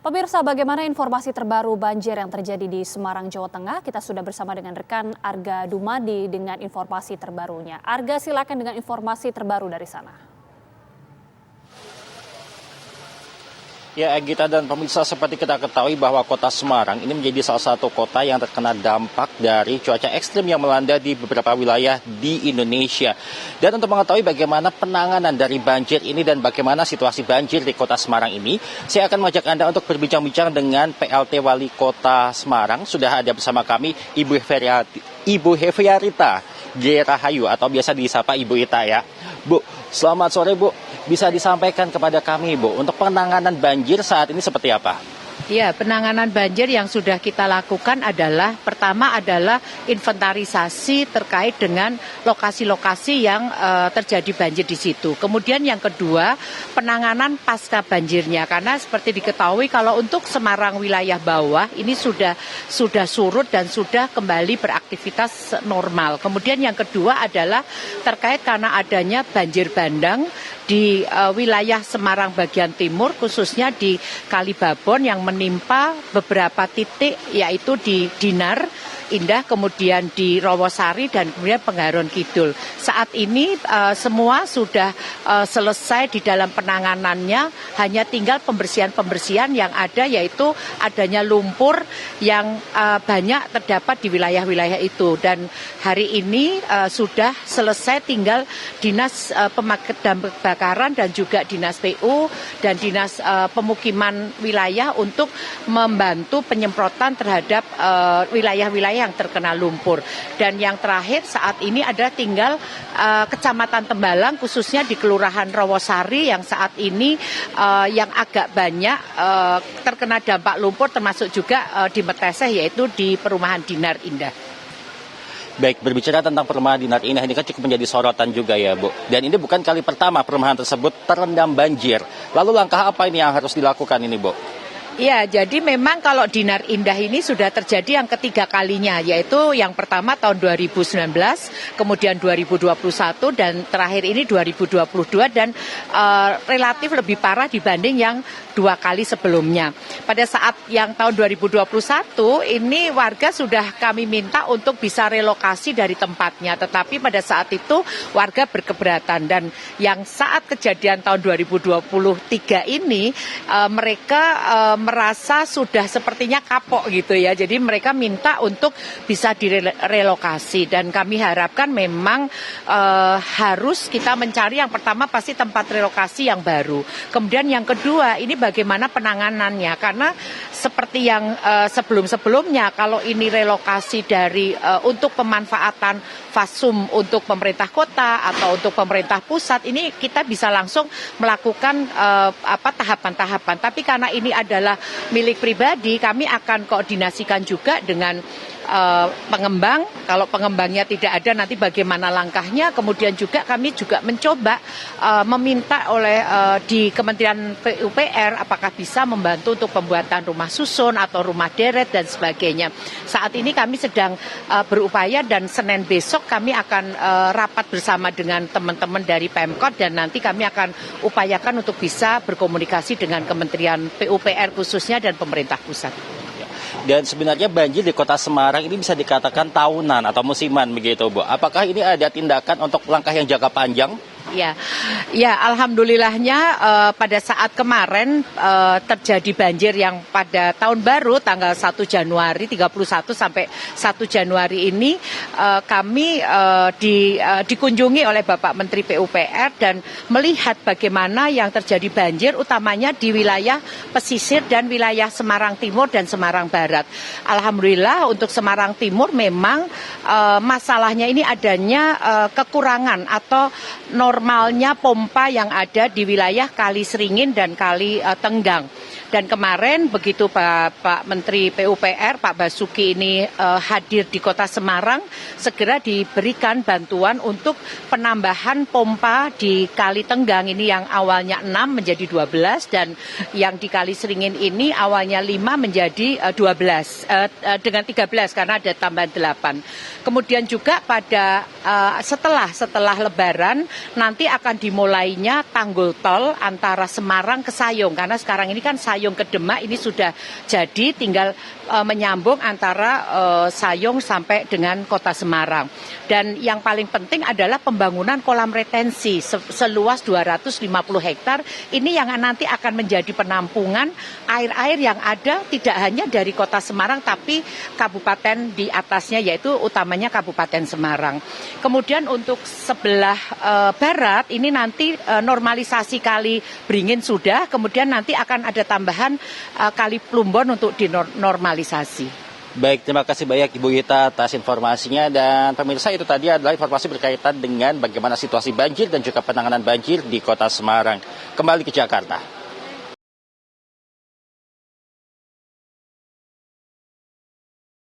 Pemirsa, bagaimana informasi terbaru banjir yang terjadi di Semarang, Jawa Tengah? Kita sudah bersama dengan rekan Arga Dumadi dengan informasi terbarunya. Arga, silakan dengan informasi terbaru dari sana. Ya, Gita dan pemirsa, seperti kita ketahui bahwa kota Semarang ini menjadi salah satu kota yang terkena dampak dari cuaca ekstrim yang melanda di beberapa wilayah di Indonesia. Dan untuk mengetahui bagaimana penanganan dari banjir ini dan bagaimana situasi banjir di kota Semarang ini, saya akan mengajak Anda untuk berbincang-bincang dengan PLT Wali Kota Semarang. Sudah ada bersama kami Ibu Hefyarita Gerahayu atau biasa disapa Ibu Ita ya. Bu, selamat sore Bu. Bisa disampaikan kepada kami Bu, untuk penanganan banjir saat ini seperti apa? Ya, penanganan banjir yang sudah kita lakukan adalah, pertama adalah inventarisasi terkait dengan lokasi-lokasi yang terjadi banjir di situ. Kemudian yang kedua, penanganan pasca banjirnya. Karena seperti diketahui kalau untuk Semarang wilayah bawah ini sudah surut dan sudah kembali beraktivitas normal. Kemudian yang kedua adalah terkait karena adanya banjir bandang di wilayah Semarang bagian timur, khususnya di Kalibabon yang menimpa beberapa titik, yaitu di Dinar Indah, kemudian di Rawasari, dan kemudian Penggaron Kidul. Saat ini semua sudah selesai di dalam penanganannya, hanya tinggal pembersihan-pembersihan yang ada, yaitu adanya lumpur yang banyak terdapat di wilayah-wilayah itu. Dan hari ini sudah selesai, tinggal Dinas Pemadam Kebakaran dan juga Dinas PU dan Dinas Pemukiman Wilayah untuk membantu penyemprotan terhadap wilayah-wilayah yang terkena lumpur. Dan yang terakhir saat ini ada tinggal Kecamatan Tembalang, khususnya di Kelurahan Rawasari yang saat ini yang agak banyak terkena dampak lumpur, termasuk juga di Meteseh, yaitu di perumahan Dinar Indah. Baik, berbicara tentang perumahan Dinar Indah ini kan cukup menjadi sorotan juga ya Bu. Dan ini bukan kali pertama perumahan tersebut terendam banjir. Lalu langkah apa ini yang harus dilakukan ini Bu? Ya, jadi memang kalau Dinar Indah ini sudah terjadi yang ketiga kalinya, yaitu yang pertama tahun 2019, kemudian 2021, dan terakhir ini 2022, dan relatif lebih parah dibanding yang dua kali sebelumnya. Pada saat yang tahun 2021 ini warga sudah kami minta untuk bisa relokasi dari tempatnya, tetapi pada saat itu warga berkeberatan, dan yang saat kejadian tahun 2023 ini mereka merasa sudah sepertinya kapok gitu ya. Jadi mereka minta untuk bisa direlokasi, dan kami harapkan memang harus kita mencari yang pertama pasti tempat relokasi yang baru. Kemudian yang kedua, ini bagaimana penanganannya, karena seperti yang sebelum-sebelumnya kalau ini relokasi dari untuk pemanfaatan fasum untuk pemerintah kota atau untuk pemerintah pusat, ini kita bisa langsung melakukan tahapan-tahapan. Tapi karena ini adalah milik pribadi, kami akan koordinasikan juga dengan pengembang. Kalau pengembangnya tidak ada, nanti bagaimana langkahnya. Kemudian juga kami juga mencoba meminta oleh di Kementerian PUPR apakah bisa membantu untuk pembuatan rumah susun atau rumah deret dan sebagainya. Saat ini kami sedang berupaya, dan Senin besok kami akan rapat bersama dengan teman-teman dari Pemkot, dan nanti kami akan upayakan untuk bisa berkomunikasi dengan Kementerian PUPR khususnya dan pemerintah pusat. Dan sebenarnya banjir di kota Semarang ini bisa dikatakan tahunan atau musiman begitu Bu. Apakah ini ada tindakan untuk langkah yang jangka panjang? Ya, alhamdulillahnya pada saat kemarin terjadi banjir yang pada tahun baru tanggal 1 Januari 31 sampai 1 Januari ini kami dikunjungi oleh Bapak Menteri PUPR dan melihat bagaimana yang terjadi banjir utamanya di wilayah pesisir dan wilayah Semarang Timur dan Semarang Barat. Alhamdulillah untuk Semarang Timur memang masalahnya ini adanya kekurangan atau normalnya pompa yang ada di wilayah Kali Seringin dan Kali Tenggang. Dan kemarin begitu Pak Menteri PUPR, Pak Basuki ini hadir di Kota Semarang, segera diberikan bantuan untuk penambahan pompa di Kali Tenggang ini yang awalnya 6 menjadi 12, dan yang di Kali Seringin ini awalnya 5 menjadi 12, dengan 13 karena ada tambahan 8. Kemudian juga pada setelah Lebaran nanti akan dimulainya tanggul tol antara Semarang ke Sayung, karena sekarang ini kan Sayung Sayung ke Demak ini sudah jadi, tinggal menyambung antara Sayung sampai dengan Kota Semarang. Dan yang paling penting adalah pembangunan kolam retensi seluas 250 hektar. Ini yang nanti akan menjadi penampungan air-air yang ada tidak hanya dari Kota Semarang tapi kabupaten di atasnya, yaitu utamanya Kabupaten Semarang. Kemudian untuk sebelah barat ini nanti normalisasi Kali Beringin sudah, kemudian nanti akan ada tambahan Kali Plumbon untuk dinormalisasi. Baik, terima kasih banyak Ibu Yita atas informasinya. Dan pemirsa, itu tadi adalah informasi berkaitan dengan bagaimana situasi banjir dan juga penanganan banjir di Kota Semarang. Kembali ke Jakarta.